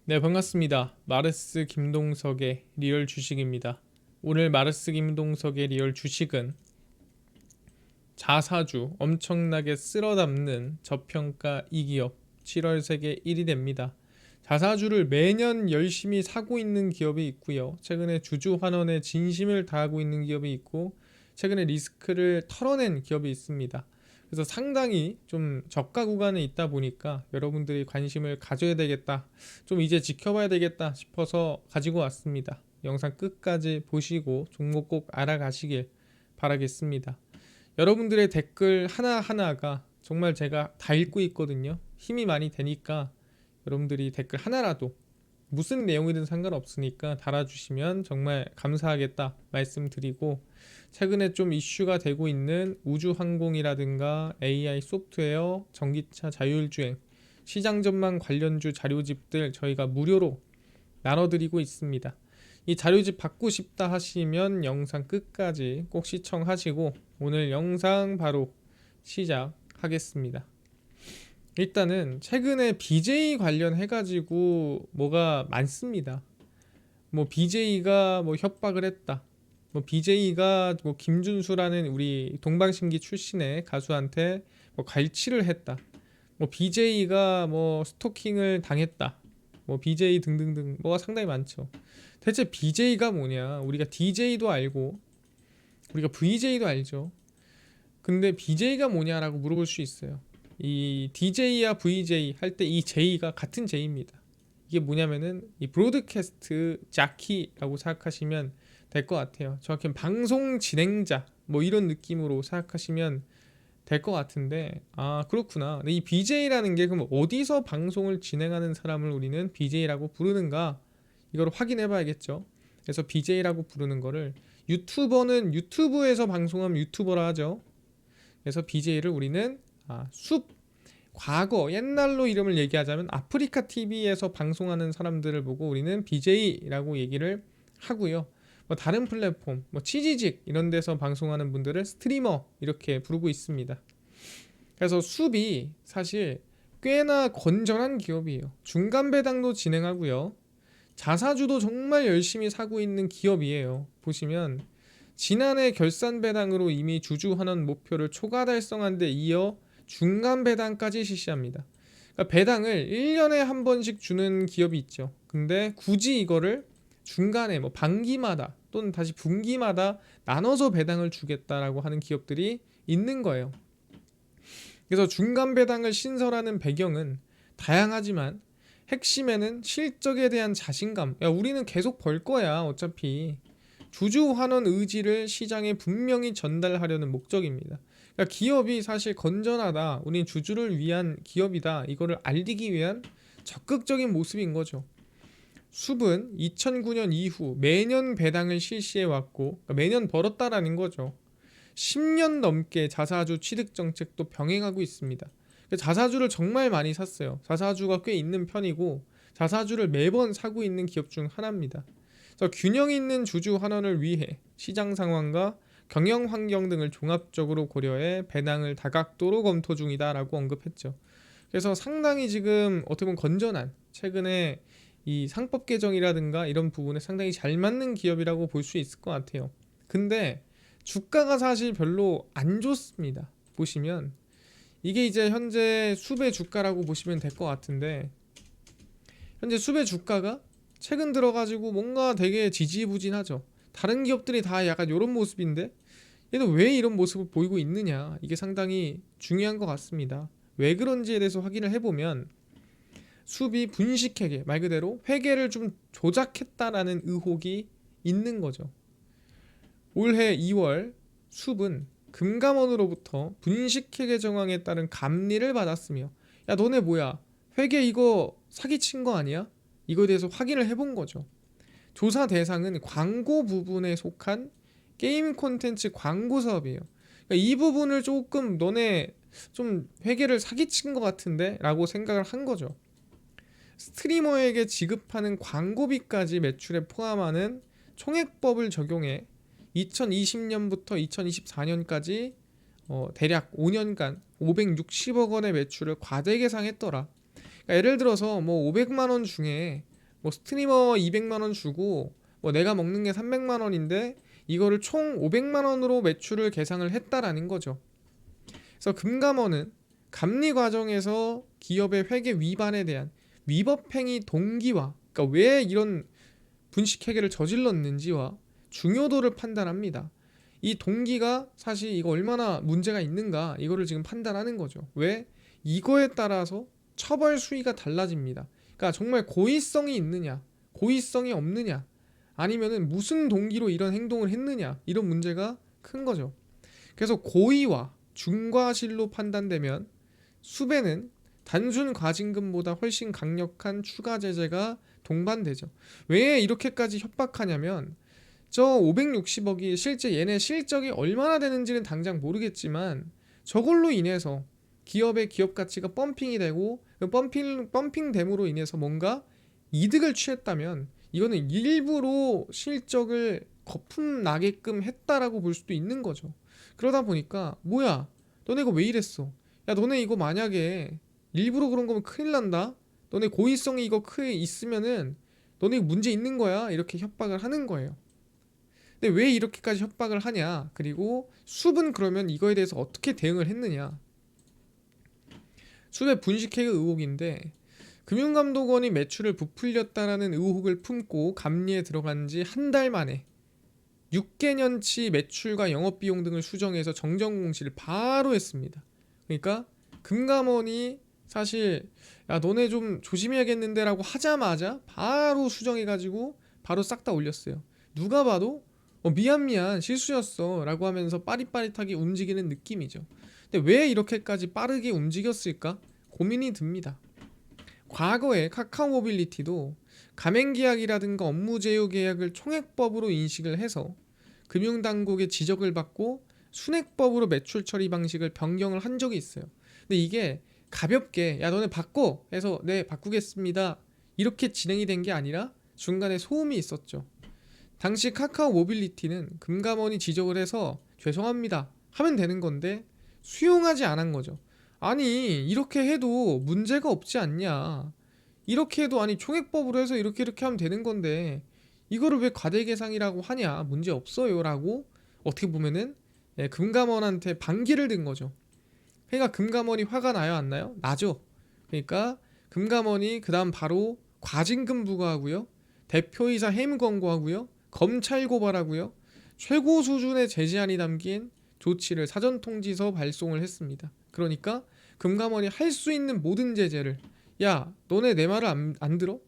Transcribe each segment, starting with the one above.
네, 반갑습니다. 마르스 김동석의 리얼 주식입니다. 오늘 마르스 김동석의 리얼 주식은 자사주 엄청나게 쓸어담는 저평가 이 기업 7월 세계 1위 됩니다. 자사주를 매년 열심히 사고 있는 기업이 있고요. 최근에 주주 환원에 진심을 다하고 있는 기업이 있고 최근에 리스크를 털어낸 기업이 있습니다. 그래서 상당히 좀 저가 구간에 있다 보니까 여러분들이 관심을 가져야 되겠다, 좀 이제 지켜봐야 되겠다 싶어서 가지고 왔습니다. 영상 끝까지 보시고 종목 꼭 알아가시길 바라겠습니다. 여러분들의 댓글 하나하나가 정말 제가 다 읽고 있거든요. 힘이 많이 되니까 여러분들이 댓글 하나라도 무슨 내용이든 상관없으니까 달아주시면 정말 감사하겠다 말씀드리고, 최근에 좀 이슈가 되고 있는 우주항공이라든가 AI 소프트웨어, 전기차 자율주행, 시장 전망 관련주 자료집들 저희가 무료로 나눠드리고 있습니다. 이 자료집 받고 싶다 하시면 영상 끝까지 꼭 시청하시고 오늘 영상 바로 시작하겠습니다. 일단은 최근에 BJ 관련해가지고 뭐가 많습니다. 뭐 BJ가 뭐 협박을 했다, 뭐 BJ가 뭐 김준수라는 우리 동방신기 출신의 가수한테 뭐 갈취를 했다, 뭐 BJ가 뭐 스토킹을 당했다, 뭐 BJ 등등등 뭐가 상당히 많죠. 대체 BJ가 뭐냐? 우리가 DJ도 알고 우리가 VJ도 알죠. 근데 BJ가 뭐냐라고 물어볼 수 있어요. 이 DJ와 VJ 할 때 이 J가 같은 J입니다. 이게 뭐냐면은 이 브로드캐스트 자키라고 생각하시면 될 것 같아요. 정확히 방송 진행자 뭐 이런 느낌으로 생각하시면 될 것 같은데, 아 그렇구나. 근데 이 BJ라는 게 그럼 어디서 방송을 진행하는 사람을 우리는 BJ라고 부르는가, 이걸 확인해 봐야겠죠. 그래서 BJ라고 부르는 거를, 유튜버는 유튜브에서 방송하면 유튜버라 하죠. 그래서 BJ를 우리는 과거 옛날로 이름을 얘기하자면 아프리카 TV에서 방송하는 사람들을 보고 우리는 BJ라고 얘기를 하고요. 뭐 다른 플랫폼, 뭐 치지직 이런 데서 방송하는 분들을 스트리머 이렇게 부르고 있습니다. 그래서 숲이 사실 꽤나 건전한 기업이에요. 중간 배당도 진행하고요. 자사주도 정말 열심히 사고 있는 기업이에요. 보시면 지난해 결산 배당으로 이미 주주 환원 목표를 초과 달성한 데 이어 중간 배당까지 실시합니다. 그러니까 배당을 1년에 한 번씩 주는 기업이 있죠. 근데 굳이 이거를 중간에 뭐 반기마다 또는 다시 분기마다 나눠서 배당을 주겠다라고 하는 기업들이 있는 거예요. 그래서 중간 배당을 신설하는 배경은 다양하지만 핵심에는 실적에 대한 자신감, 야 우리는 계속 벌 거야 어차피, 주주 환원 의지를 시장에 분명히 전달하려는 목적입니다. 그러니까 기업이 사실 건전하다, 우린 주주를 위한 기업이다, 이거를 알리기 위한 적극적인 모습인 거죠. 숲은 2009년 이후 매년 배당을 실시해 왔고, 그러니까 매년 벌었다라는 거죠. 10년 넘게 자사주 취득 정책도 병행하고 있습니다. 자사주를 정말 많이 샀어요. 자사주가 꽤 있는 편이고 자사주를 매번 사고 있는 기업 중 하나입니다. 그래서 균형 있는 주주 환원을 위해 시장 상황과 경영 환경 등을 종합적으로 고려해 배당을 다각도로 검토 중이다라고 언급했죠. 그래서 상당히 지금 어떻게 보면 건전한, 최근에 이 상법 개정이라든가 이런 부분에 상당히 잘 맞는 기업이라고 볼 수 있을 것 같아요. 근데 주가가 사실 별로 안 좋습니다. 보시면 이게 이제 현재 숲의 주가라고 보시면 될 것 같은데, 현재 숲의 주가가 최근 들어가지고 뭔가 되게 지지부진하죠. 다른 기업들이 다 약간 이런 모습인데 얘는 왜 이런 모습을 보이고 있느냐, 이게 상당히 중요한 것 같습니다. 왜 그런지에 대해서 확인을 해보면 숲이 분식회계, 말 그대로 회계를 좀 조작했다라는 의혹이 있는 거죠. 올해 2월 숲은 금감원으로부터 분식회계 정황에 따른 감리를 받았으며, 야 너네 뭐야 회계 이거 사기친 거 아니야? 이거에 대해서 확인을 해본 거죠. 조사 대상은 광고 부분에 속한 게임 콘텐츠 광고 사업이에요. 그러니까 이 부분을 조금 너네 좀 회계를 사기친 것 같은데 라고 생각을 한 거죠. 스트리머에게 지급하는 광고비까지 매출에 포함하는 총액법을 적용해 2020년부터 2024년까지 대략 5년간 560억 원의 매출을 과대 계상했더라. 그러니까 예를 들어서 뭐 500만 원 중에 뭐 스트리머 200만 원 주고 뭐 내가 먹는 게 300만 원인데 이거를 총 500만 원으로 매출을 계상을 했다라는 거죠. 그래서 금감원은 감리 과정에서 기업의 회계 위반에 대한 위법행위 동기와, 그러니까 왜 이런 분식회계를 저질렀는지와 중요도를 판단합니다. 이 동기가 사실 이거 얼마나 문제가 있는가, 이거를 지금 판단하는 거죠. 왜? 이거에 따라서 처벌 수위가 달라집니다. 그러니까 정말 고의성이 있느냐, 고의성이 없느냐, 아니면은 무슨 동기로 이런 행동을 했느냐, 이런 문제가 큰 거죠. 그래서 고의와 중과실로 판단되면 수배는 단순 과징금보다 훨씬 강력한 추가 제재가 동반되죠. 왜 이렇게까지 협박하냐면 저 560억이 실제 얘네 실적이 얼마나 되는지는 당장 모르겠지만 저걸로 인해서 기업의 기업 가치가 펌핑이 되고 그 펌핑됨으로 인해서 뭔가 이득을 취했다면 이거는 일부러 실적을 거품 나게끔 했다라고 볼 수도 있는 거죠. 그러다 보니까 뭐야, 너네 이거 왜 이랬어? 야, 너네 이거 만약에 일부러 그런 거면 큰일 난다. 너네 고의성이 이거 크게 있으면은 너네 문제 있는 거야. 이렇게 협박을 하는 거예요. 근데 왜 이렇게까지 협박을 하냐? 그리고 숲은 그러면 이거에 대해서 어떻게 대응을 했느냐? 숲의 분식회계 의혹인데 금융감독원이 매출을 부풀렸다라는 의혹을 품고 감리에 들어간 지 한 달 만에 6개년치 매출과 영업비용 등을 수정해서 정정공시를 바로 했습니다. 그러니까 금감원이 사실 야 너네 좀 조심해야겠는데 라고 하자마자 바로 수정해가지고 바로 싹 다 올렸어요. 누가 봐도 미안 실수였어 라고 하면서 빠릿빠릿하게 움직이는 느낌이죠. 근데 왜 이렇게까지 빠르게 움직였을까 고민이 듭니다. 과거에 카카오 모빌리티도 가맹계약이라든가 업무제휴계약을 총액법으로 인식을 해서 금융당국의 지적을 받고 순액법으로 매출 처리 방식을 변경을 한 적이 있어요. 근데 이게 가볍게 야 너네 바꿔 해서 네 바꾸겠습니다 이렇게 진행이 된 게 아니라 중간에 소음이 있었죠. 당시 카카오 모빌리티는 금감원이 지적을 해서 죄송합니다 하면 되는 건데 수용하지 않은 거죠. 아니 이렇게 해도 문제가 없지 않냐, 이렇게 해도 아니 총액법으로 해서 이렇게 하면 되는 건데 이거를 왜 과대계상이라고 하냐, 문제 없어요 라고 어떻게 보면은 금감원한테 반기를 든 거죠. 그러니까 금감원이 화가 나요 안 나요? 나죠. 그러니까 금감원이 그 다음 바로 과징금 부과하고요, 대표이사 해임 권고하고요, 검찰 고발하고요, 최고 수준의 제재안이 담긴 조치를 사전 통지서 발송을 했습니다. 그러니까 금감원이 할 수 있는 모든 제재를 야 너네 내 말을 안 들어?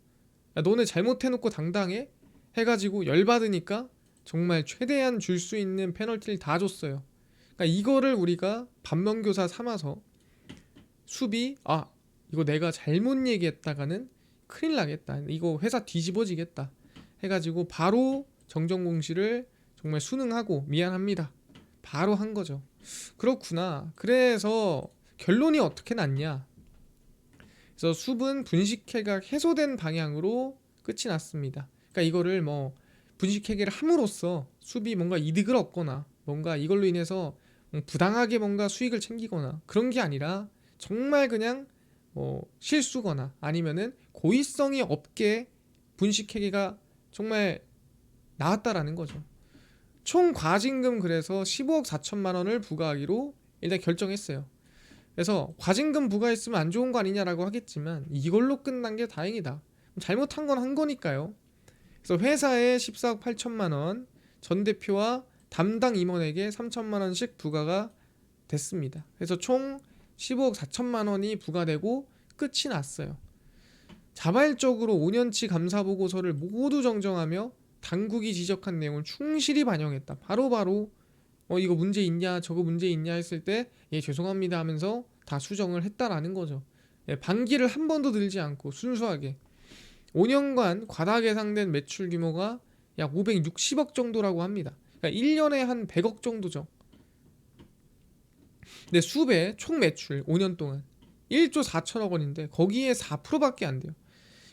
야 너네 잘못해놓고 당당해? 해가지고 열받으니까 정말 최대한 줄 수 있는 페널티를 다 줬어요. 그러니까 이거를 우리가 반면교사 삼아서 수비 이거 내가 잘못 얘기했다가는 큰일 나겠다, 이거 회사 뒤집어지겠다 해가지고 바로 정정공시를 정말 순응하고 미안합니다 바로 한 거죠. 그렇구나. 그래서 결론이 어떻게 났냐? 그래서 숲은 분식회계가 해소된 방향으로 끝이 났습니다. 그러니까 이거를 뭐 분식회계를 함으로써 숲이 뭔가 이득을 얻거나 뭔가 이걸로 인해서 부당하게 뭔가 수익을 챙기거나 그런 게 아니라 정말 그냥 뭐 실수거나 아니면은 고의성이 없게 분식회계가 정말 나왔다라는 거죠. 총 과징금 그래서 15억 4천만 원을 부과하기로 일단 결정했어요. 그래서 과징금 부과했으면 안 좋은 거 아니냐라고 하겠지만 이걸로 끝난 게 다행이다. 잘못한 건 한 거니까요. 그래서 회사에 14억 8천만 원, 전 대표와 담당 임원에게 3천만 원씩 부과가 됐습니다. 그래서 총 15억 4천만 원이 부과되고 끝이 났어요. 자발적으로 5년치 감사 보고서를 모두 정정하며 당국이 지적한 내용을 충실히 반영했다. 바로바로 이거 문제 있냐 저거 문제 있냐 했을 때 예 죄송합니다 하면서 다 수정을 했다라는 거죠. 반기를 한 번도 들지 않고 순수하게 5년간 과다 계상된 매출 규모가 약 560억 정도라고 합니다. 그러니까 1년에 한 100억 정도죠. 근데 숲의 총 매출 5년 동안 1조 4천억 원인데 거기에 4%밖에 안 돼요.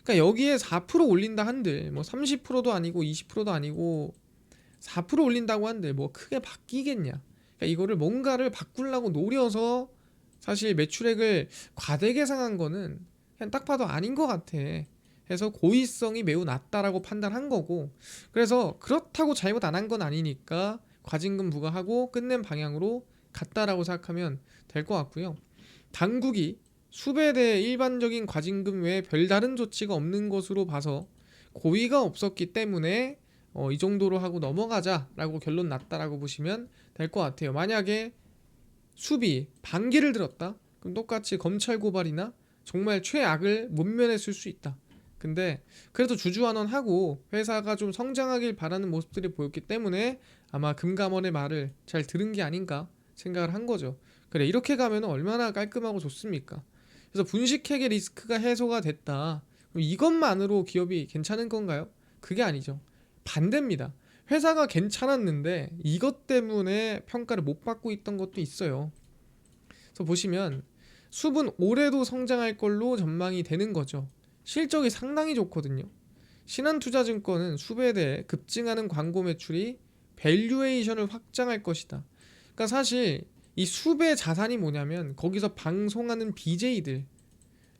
그러니까 여기에 4% 올린다 한들 뭐 30%도 아니고 20%도 아니고 4% 올린다고 한들 뭐 크게 바뀌겠냐. 그러니까 이거를 뭔가를 바꾸려고 노려서 사실 매출액을 과대 계상한 거는 그냥 딱 봐도 아닌 것 같아. 해서 고의성이 매우 낮다라고 판단한 거고, 그래서 그렇다고 잘못 안 한 건 아니니까 과징금 부과하고 끝낸 방향으로 갔다라고 생각하면 될 것 같고요. 당국이 수배에 대해 일반적인 과징금 외에 별다른 조치가 없는 것으로 봐서 고의가 없었기 때문에 이 정도로 하고 넘어가자라고 결론 났다라고 보시면 될 것 같아요. 만약에 수비 반기를 들었다, 그럼 똑같이 검찰 고발이나 정말 최악을 문면했을 수 있다. 근데 그래도 주주환원하고 회사가 좀 성장하길 바라는 모습들이 보였기 때문에 아마 금감원의 말을 잘 들은 게 아닌가 생각을 한 거죠. 그래, 이렇게 가면 얼마나 깔끔하고 좋습니까? 그래서 분식회계 리스크가 해소가 됐다, 그럼 이것만으로 기업이 괜찮은 건가요? 그게 아니죠. 반대입니다. 회사가 괜찮았는데 이것 때문에 평가를 못 받고 있던 것도 있어요. 그래서 보시면 숲은 올해도 성장할 걸로 전망이 되는 거죠. 실적이 상당히 좋거든요. 신한투자증권은 숲에 대해 급증하는 광고 매출이 밸류에이션을 확장할 것이다. 그러니까 사실 이 숲의 자산이 뭐냐면 거기서 방송하는 BJ들,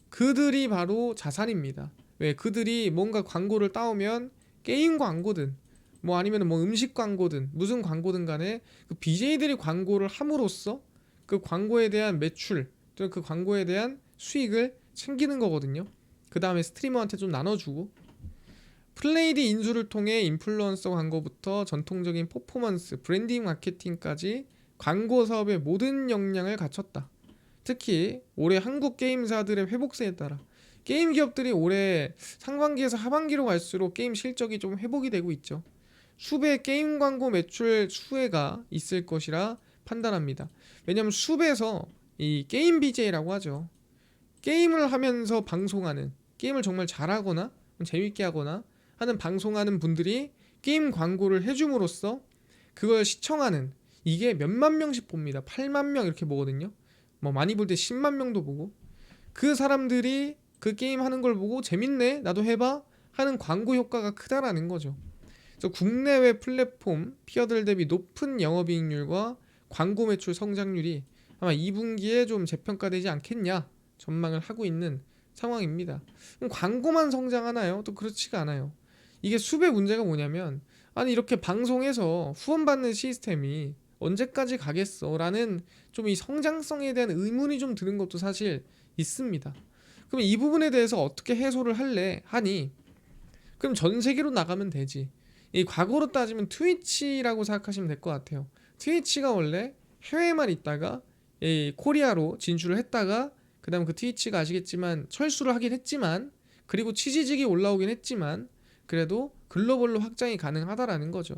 그들이 바로 자산입니다. 왜? 그들이 뭔가 광고를 따오면 게임 광고든 뭐 아니면 뭐 음식 광고든 무슨 광고든 간에 그 BJ들이 광고를 함으로써 그 광고에 대한 매출 또는 그 광고에 대한 수익을 챙기는 거거든요. 그 다음에 스트리머한테 좀 나눠주고, 플레이드 인수를 통해 인플루언서 광고부터 전통적인 퍼포먼스, 브랜딩 마케팅까지 광고 사업의 모든 역량을 갖췄다. 특히 올해 한국 게임사들의 회복세에 따라 게임 기업들이 올해 상반기에서 하반기로 갈수록 게임 실적이 좀 회복이 되고 있죠. 수배 게임 광고 매출 수혜가 있을 것이라 판단합니다. 왜냐하면 숲에서 이 게임 BJ라고 하죠. 게임을 하면서 방송하는, 게임을 정말 잘하거나 재밌게 하거나 하는 방송하는 분들이 게임 광고를 해줌으로써 그걸 시청하는, 이게 몇만 명씩 봅니다. 8만 명 이렇게 보거든요. 뭐 많이 볼 때 10만 명도 보고, 그 사람들이 그 게임 하는 걸 보고 재밌네 나도 해봐 하는 광고 효과가 크다라는 거죠. 그래서 국내외 플랫폼 피어들 대비 높은 영업이익률과 광고 매출 성장률이 아마 2분기에 좀 재평가되지 않겠냐 전망을 하고 있는 상황입니다. 그럼 광고만 성장하나요? 또 그렇지가 않아요. 이게 수배 문제가 뭐냐면, 아니 이렇게 방송에서 후원받는 시스템이 언제까지 가겠어 라는 좀 이 성장성에 대한 의문이 좀 드는 것도 사실 있습니다. 그럼 이 부분에 대해서 어떻게 해소를 할래 하니, 그럼 전 세계로 나가면 되지. 이 과거로 따지면 트위치라고 생각하시면 될 것 같아요. 트위치가 원래 해외에만 있다가 이 코리아로 진출을 했다가 그 다음 그 트위치가 아시겠지만 철수를 하긴 했지만, 그리고 취지직이 올라오긴 했지만 그래도 글로벌로 확장이 가능하다라는 거죠.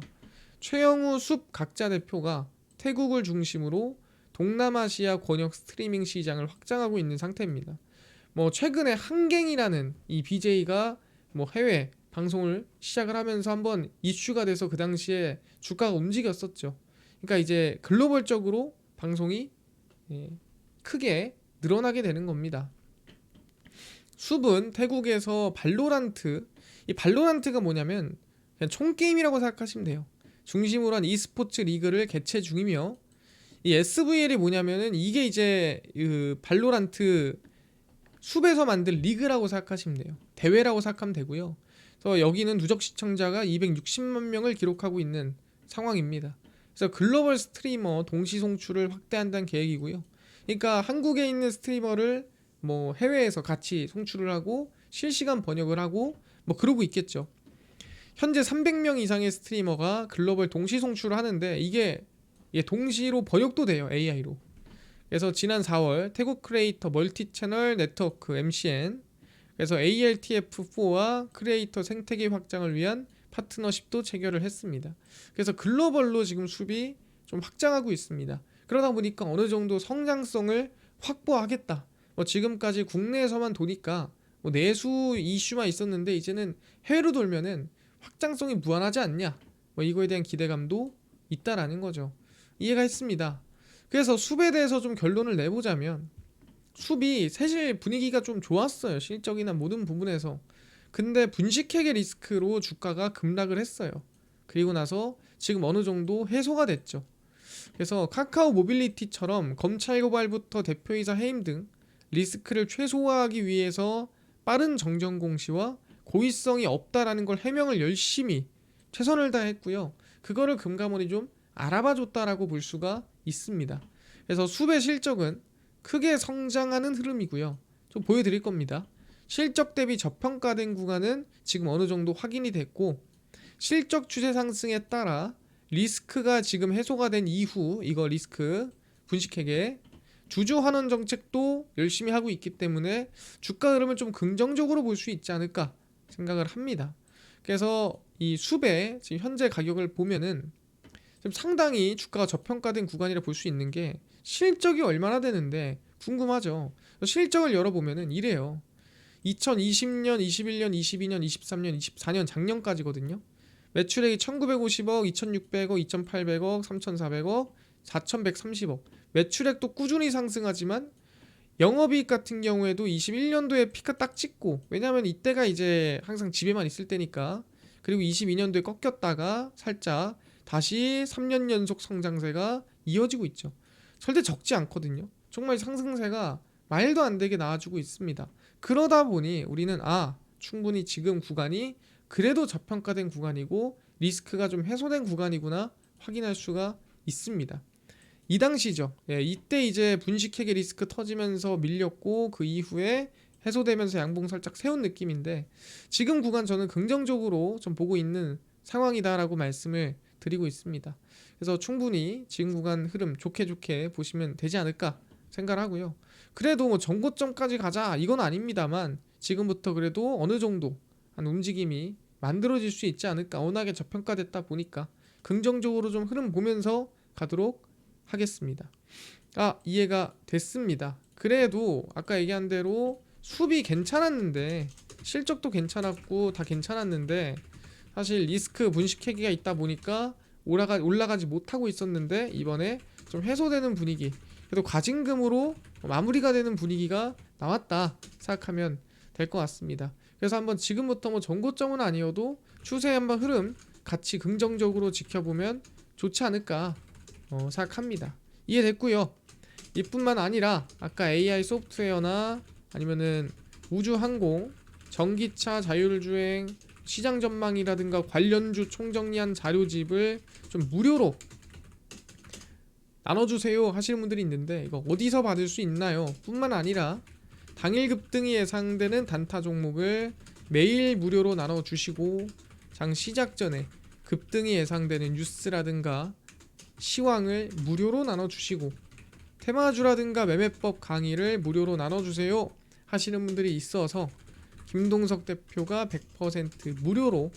최영우 숲 각자 대표가 태국을 중심으로 동남아시아 권역 스트리밍 시장을 확장하고 있는 상태입니다. 뭐 최근에 한갱이라는 이 BJ가 뭐 해외 방송을 시작을 하면서 한번 이슈가 돼서 그 당시에 주가가 움직였었죠. 그러니까 이제 글로벌적으로 방송이 크게 늘어나게 되는 겁니다. 숲은 태국에서 발로란트, 이 발로란트가 뭐냐면 그냥 총게임이라고 생각하시면 돼요. 중심으로 한 e스포츠 리그를 개최 중이며, 이 SVL이 뭐냐면은 이게 이제 그 발로란트 숲에서 만든 리그라고 생각하시면 돼요. 대회라고 생각하면 되고요. 그래서 여기는 누적 시청자가 260만 명을 기록하고 있는 상황입니다. 그래서 글로벌 스트리머 동시 송출을 확대한다는 계획이고요. 그러니까 한국에 있는 스트리머를 뭐 해외에서 같이 송출을 하고 실시간 번역을 하고 뭐 그러고 있겠죠. 현재 300명 이상의 스트리머가 글로벌 동시 송출을 하는데 이게 동시로 번역도 돼요, AI로. 그래서 지난 4월 태국 크리에이터 멀티 채널 네트워크 MCN, 그래서 ALTF4와 크리에이터 생태계 확장을 위한 파트너십도 체결을 했습니다. 그래서 글로벌로 지금 숲이 좀 확장하고 있습니다. 그러다 보니까 어느 정도 성장성을 확보하겠다. 뭐 지금까지 국내에서만 도니까 뭐 내수 이슈만 있었는데 이제는 해외로 돌면은 확장성이 무한하지 않냐, 뭐 이거에 대한 기대감도 있다라는 거죠. 이해가 했습니다. 그래서 숲에 대해서 좀 결론을 내보자면, 숲이 사실 분위기가 좀 좋았어요, 실적이나 모든 부분에서. 근데 분식회계 리스크로 주가가 급락을 했어요. 그리고 나서 지금 어느 정도 해소가 됐죠. 그래서 카카오 모빌리티처럼 검찰 고발부터 대표이사 해임 등 리스크를 최소화하기 위해서 빠른 정정 공시와 고의성이 없다라는 걸 해명을 열심히 최선을 다했고요. 그거를 금감원이 좀 알아봐줬다라고 볼 수가 있습니다. 그래서 숲의 실적은 크게 성장하는 흐름이고요. 좀 보여드릴 겁니다. 실적 대비 저평가된 구간은 지금 어느 정도 확인이 됐고, 실적 추세 상승에 따라 리스크가 지금 해소가 된 이후, 이거 리스크 분식회계 주주 환원 정책도 열심히 하고 있기 때문에 주가 흐름을 좀 긍정적으로 볼 수 있지 않을까 생각을 합니다. 그래서 이 숲의 지금 현재 가격을 보면은 지금 상당히 주가가 저평가된 구간이라 볼 수 있는 게, 실적이 얼마나 되는데 궁금하죠. 실적을 열어보면은 이래요. 2020년, 21년, 22년, 23년, 24년 작년까지거든요. 매출액이 1950억, 2600억, 2800억, 3400억, 4130억. 매출액도 꾸준히 상승하지만 영업이익 같은 경우에도 21년도에 피크 딱 찍고, 왜냐하면 이때가 이제 항상 집에만 있을 때니까. 그리고 22년도에 꺾였다가 살짝 다시 3년 연속 성장세가 이어지고 있죠. 절대 적지 않거든요. 정말 상승세가 말도 안 되게 나와주고 있습니다. 그러다 보니 우리는 충분히 지금 구간이 그래도 저평가된 구간이고 리스크가 좀 해소된 구간이구나 확인할 수가 있습니다. 이 당시죠. 이때 이제 분식회계 리스크 터지면서 밀렸고, 그 이후에 해소되면서 양봉 살짝 세운 느낌인데, 지금 구간 저는 긍정적으로 좀 보고 있는 상황이다라고 말씀을 드리고 있습니다. 그래서 충분히 지금 구간 흐름 좋게 보시면 되지 않을까 생각을 하고요. 그래도 뭐 전고점까지 가자 이건 아닙니다만, 지금부터 그래도 어느 정도 한 움직임이 만들어질 수 있지 않을까. 워낙에 저평가됐다 보니까 긍정적으로 좀 흐름 보면서 가도록 하겠습니다. 이해가 됐습니다. 그래도 아까 얘기한 대로 수비 괜찮았는데, 실적도 괜찮았고 다 괜찮았는데, 사실 리스크 분식회계가 있다 보니까 올라가지 못하고 있었는데, 이번에 좀 해소되는 분위기, 그래도 과징금으로 마무리가 되는 분위기가 나왔다 생각하면 될 것 같습니다. 그래서 한번 지금부터 뭐 전고점은 아니어도 추세 한번 흐름 같이 긍정적으로 지켜보면 좋지 않을까 생각합니다. 이해됐고요. 이뿐만 아니라 아까 AI 소프트웨어나 아니면은 우주항공, 전기차, 자율주행, 시장 전망이라든가 관련주 총정리한 자료집을 좀 무료로 나눠주세요 하시는 분들이 있는데, 이거 어디서 받을 수 있나요? 뿐만 아니라 당일 급등이 예상되는 단타 종목을 매일 무료로 나눠주시고, 장 시작 전에 급등이 예상되는 뉴스라든가 시황을 무료로 나눠주시고, 테마주라든가 매매법 강의를 무료로 나눠주세요 하시는 분들이 있어서 김동석 대표가 100% 무료로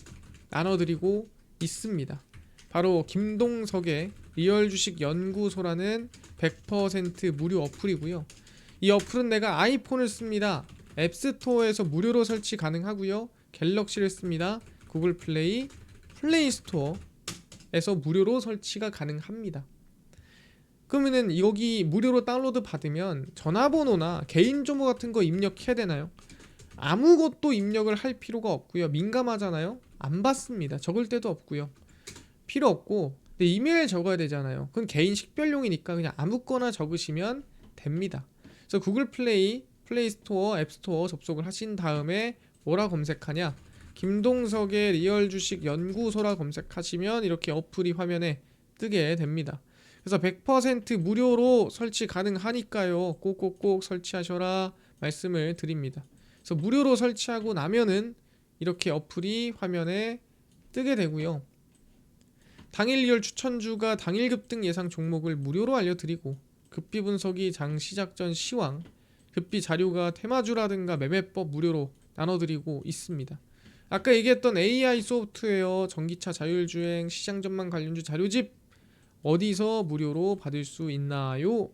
나눠드리고 있습니다. 바로 김동석의 리얼주식 연구소라는 100% 무료 어플이고요. 이 어플은 내가 아이폰을 씁니다. 앱스토어에서 무료로 설치 가능하고요. 갤럭시를 씁니다. 구글 플레이, 플레이 스토어에서 무료로 설치가 가능합니다. 그러면은 여기 무료로 다운로드 받으면 전화번호나 개인정보 같은 거 입력해야 되나요? 아무것도 입력을 할 필요가 없고요. 민감하잖아요. 안 받습니다. 적을 데도 없고요. 필요 없고, 근데 이메일 적어야 되잖아요. 그건 개인 식별용이니까 그냥 아무거나 적으시면 됩니다. 그래서 구글 플레이, 플레이 스토어, 앱 스토어 접속을 하신 다음에 뭐라 검색하냐? 김동석의 리얼 주식 연구소라 검색하시면 이렇게 어플이 화면에 뜨게 됩니다. 그래서 100% 무료로 설치 가능하니까요. 꼭꼭꼭 설치하셔라 말씀을 드립니다. 그래서 무료로 설치하고 나면은 이렇게 어플이 화면에 뜨게 되고요. 당일 리얼 추천주가 당일 급등 예상 종목을 무료로 알려드리고, 급비 분석이 장 시작 전 시황, 급비 자료가 테마주라든가 매매법 무료로 나눠드리고 있습니다. 아까 얘기했던 AI 소프트웨어, 전기차 자율주행, 시장 전망 관련주 자료집 어디서 무료로 받을 수 있나요?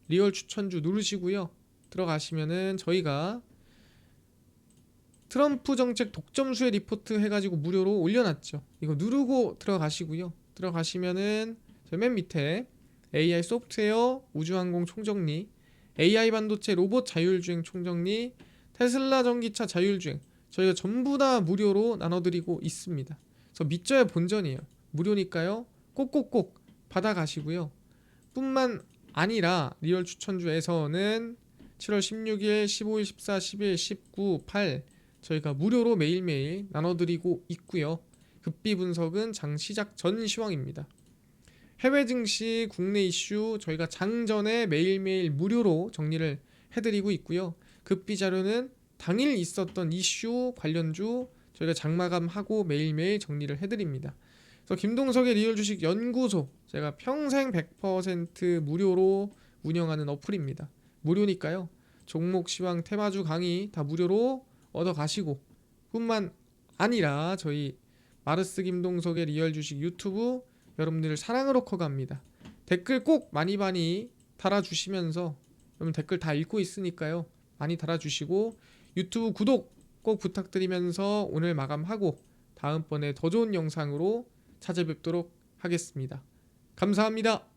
리얼 추천주 누르시고요. 들어가시면은 저희가 트럼프 정책 독점수혜 리포트 해가지고 무료로 올려놨죠. 이거 누르고 들어가시고요. 들어가시면은 맨 밑에 AI 소프트웨어, 우주항공 총정리, AI 반도체 로봇 자율주행 총정리, 테슬라 전기차 자율주행, 저희가 전부 다 무료로 나눠드리고 있습니다. 그래서 믿져야 본전이에요. 무료니까요. 꼭꼭꼭 받아가시고요. 뿐만 아니라 리얼 추천주에서는 7월 16일, 15일, 14, 10일, 19, 8 저희가 무료로 매일매일 나눠드리고 있고요. 급비 분석은 장 시작 전 시황입니다. 해외 증시, 국내 이슈 저희가 장 전에 매일매일 무료로 정리를 해드리고 있고요. 급비 자료는 당일 있었던 이슈 관련주 저희가 장마감하고 매일매일 정리를 해드립니다. 그래서 김동석의 리얼 주식 연구소 제가 평생 100% 무료로 운영하는 어플입니다. 무료니까요. 종목 시황 테마주 강의 다 무료로 얻어 가시고 뿐만 아니라 저희 마르스 김동석의 리얼 주식 유튜브 여러분들 사랑으로 커갑니다. 댓글 꼭 많이 많이 달아주시면서 여러분 댓글 다 읽고 있으니까요. 많이 달아주시고 유튜브 구독 꼭 부탁드리면서 오늘 마감하고 다음번에 더 좋은 영상으로 찾아뵙도록 하겠습니다. 감사합니다.